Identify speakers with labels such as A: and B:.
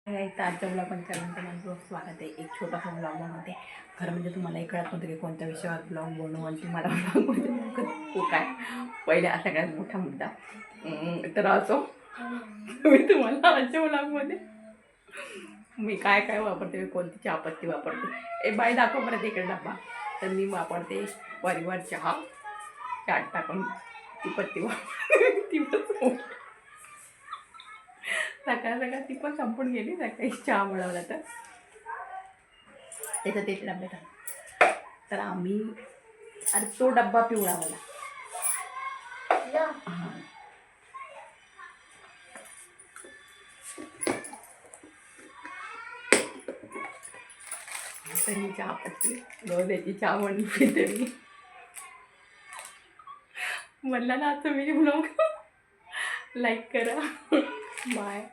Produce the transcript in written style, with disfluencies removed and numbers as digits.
A: तर आजच्या ब्लॉगमध्ये माझं स्वागत आहे. एक छोटासा ब्लॉग बनवते. खरं म्हणजे तुम्हाला कळत नव्हतं की कोणत्या विषयावर ब्लॉग बनवू आणि तुम्हाला ब्लॉगमध्ये खूप काय पहिला सगळ्यात मोठा मुद्दा तर असो मी तुम्हाला आजच्या ब्लॉगमध्ये मी काय काय वापरते, कोणती चहापत्ती वापरते. बाई दाखव परत इकडे डब्बा. तर मी वापरते परिवार चहा चाट टाकून ती पत्ती वापरते. ती पण सकाळ ती पण संपून गेली. सकाळी चहा बनवला तर त्याचं ते डब्यात आलं. तर आम्ही अरे तो डब्बा पिवळा मला हां तर ही चहापत्ती रोज चहा म्हणून पिते मी. म्हणलं ना आता मी ब्लॉग लाईक करा. बाय.